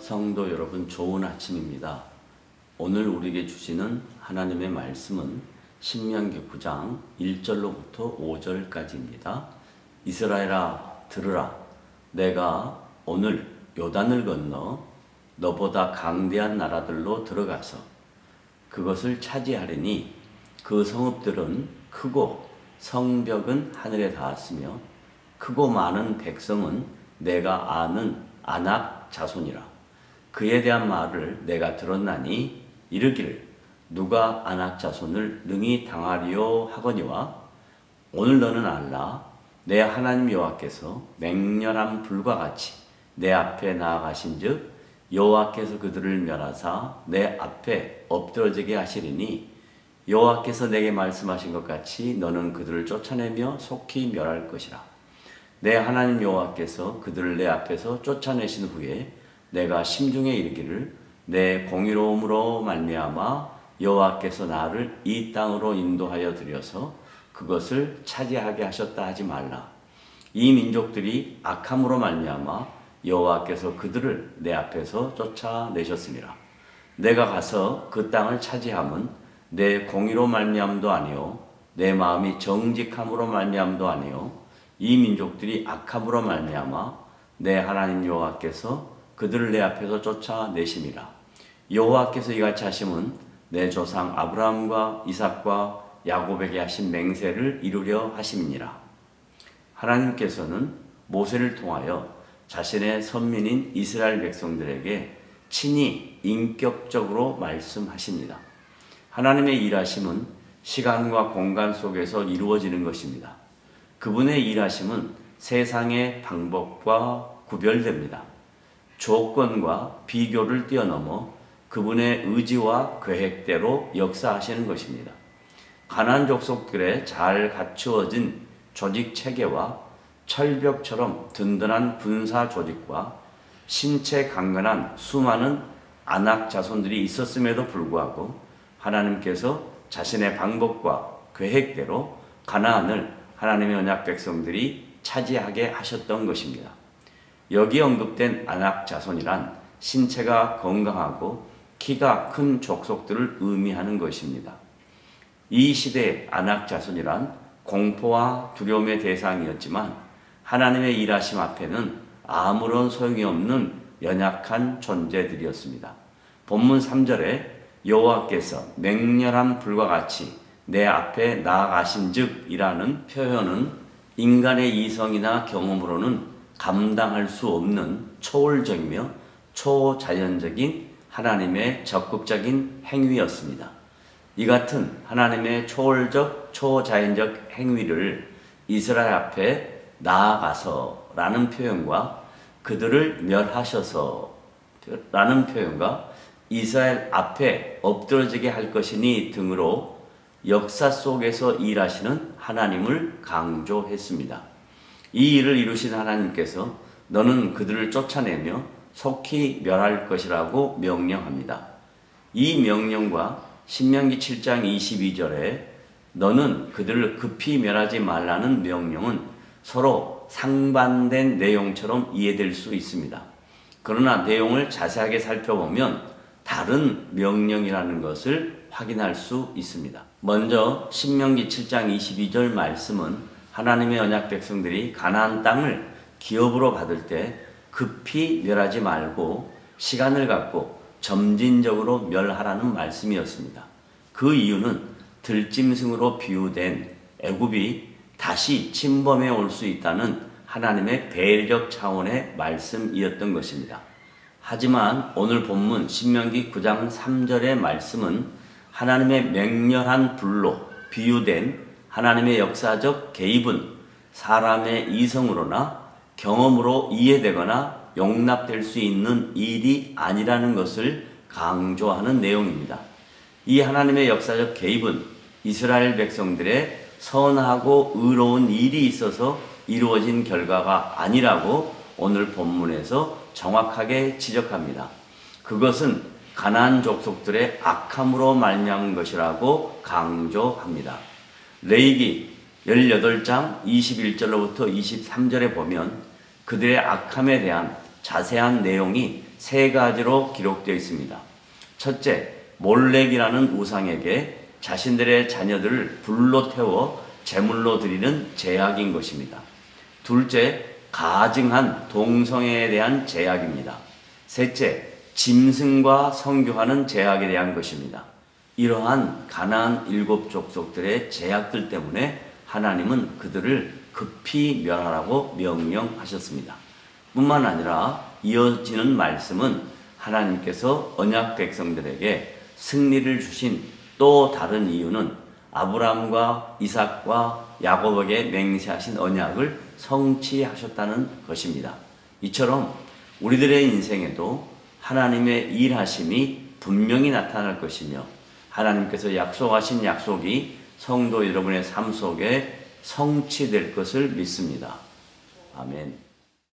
성도 여러분, 좋은 아침입니다. 오늘 우리에게 주시는 하나님의 말씀은 신명기 9장 1절로부터 5절까지입니다. 이스라엘아, 들으라. 내가 오늘 요단을 건너 너보다 강대한 나라들로 들어가서 그것을 차지하리니 그 성읍들은 크고 성벽은 하늘에 닿았으며 크고 많은 백성은 내가 아는 아낙 자손이라. 그에 대한 말을 내가 들었나니 이르기를 누가 아낙 자손을 능히 당하리요 하거니와 오늘 너는 알라. 내 하나님 여호와께서 맹렬한 불과 같이 내 앞에 나아가신즉 여호와께서 그들을 멸하사 내 앞에 엎드러지게 하시리니 여호와께서 내게 말씀하신 것 같이 너는 그들을 쫓아내며 속히 멸할 것이라. 내 하나님 여호와께서 그들을 내 앞에서 쫓아내신 후에 내가 심중에 이르기를 내 공의로움으로 말미암아 여호와께서 나를 이 땅으로 인도하여 들여서 그것을 차지하게 하셨다 하지 말라. 이 민족들이 악함으로 말미암아 여호와께서 그들을 내 앞에서 쫓아내셨습니다. 내가 가서 그 땅을 차지함은 내 공의로 말미암도 아니요 내 마음이 정직함으로 말미암도 아니요 이 민족들이 악함으로 말미암아 내 하나님 여호와께서 그들을 내 앞에서 쫓아내심이라. 여호와께서 이같이 하심은 내 조상 아브라함과 이삭과 야곱에게 하신 맹세를 이루려 하심이니라. 하나님께서는 모세를 통하여 자신의 선민인 이스라엘 백성들에게 친히 인격적으로 말씀하십니다. 하나님의 일하심은 시간과 공간 속에서 이루어지는 것입니다. 그분의 일하심은 세상의 방법과 구별됩니다. 조건과 비교를 뛰어넘어 그분의 의지와 계획대로 역사하시는 것입니다. 가나안 족속들의 잘 갖추어진 조직 체계와 철벽처럼 든든한 군사 조직과 신체 강건한 수많은 아낙 자손들이 있었음에도 불구하고 하나님께서 자신의 방법과 계획대로 가나안을 하나님의 언약 백성들이 차지하게 하셨던 것입니다. 여기 언급된 아낙 자손이란 신체가 건강하고 키가 큰 족속들을 의미하는 것입니다. 이 시대의 아낙 자손이란 공포와 두려움의 대상이었지만 하나님의 일하심 앞에는 아무런 소용이 없는 연약한 존재들이었습니다. 본문 3절에 여호와께서 맹렬한 불과 같이 내 앞에 나아가신즉 이라는 표현은 인간의 이성이나 경험으로는 감당할 수 없는 초월적이며 초자연적인 하나님의 적극적인 행위였습니다. 이 같은 하나님의 초월적 초자연적 행위를 이스라엘 앞에 나아가서 라는 표현과 그들을 멸하셔서 라는 표현과 이스라엘 앞에 엎드러지게 할 것이니 등으로 역사 속에서 일하시는 하나님을 강조했습니다. 이 일을 이루신 하나님께서 너는 그들을 쫓아내며 속히 멸할 것이라고 명령합니다. 이 명령과 신명기 7장 22절에 너는 그들을 급히 멸하지 말라는 명령은 서로 상반된 내용처럼 이해될 수 있습니다. 그러나 내용을 자세하게 살펴보면 다른 명령이라는 것을 확인할 수 있습니다. 먼저 신명기 7장 22절 말씀은 하나님의 언약 백성들이 가나안 땅을 기업으로 받을 때 급히 멸하지 말고 시간을 갖고 점진적으로 멸하라는 말씀이었습니다. 그 이유는 들짐승으로 비유된 애굽이 다시 침범해 올 수 있다는 하나님의 배려적 차원의 말씀이었던 것입니다. 하지만 오늘 본문 신명기 9장 3절의 말씀은 하나님의 맹렬한 불로 비유된 하나님의 역사적 개입은 사람의 이성으로나 경험으로 이해되거나 용납될 수 있는 일이 아니라는 것을 강조하는 내용입니다. 이 하나님의 역사적 개입은 이스라엘 백성들의 선하고 의로운 일이 있어서 이루어진 결과가 아니라고 오늘 본문에서 정확하게 지적합니다. 그것은 가나안 족속들의 악함으로 말미암은 것이라고 강조합니다. 레위기 18장 21절로부터 23절에 보면 그들의 악함에 대한 자세한 내용이 세 가지로 기록되어 있습니다. 첫째, 몰렉이라는 우상에게 자신들의 자녀들을 불로 태워 제물로 드리는 제약인 것입니다. 둘째, 가증한 동성애에 대한 제약입니다. 셋째, 짐승과 성교하는 제약에 대한 것입니다. 이러한 가나안 7 족속들의 제약들 때문에 하나님은 그들을 급히 멸하라고 명령하셨습니다. 뿐만 아니라 이어지는 말씀은 하나님께서 언약 백성들에게 승리를 주신 또 다른 이유는 아브라함과 이삭과 야곱에게 맹세하신 언약을 성취하셨다는 것입니다. 이처럼 우리들의 인생에도 하나님의 일하심이 분명히 나타날 것이며 하나님께서 약속하신 약속이 성도 여러분의 삶 속에 성취될 것을 믿습니다. 아멘.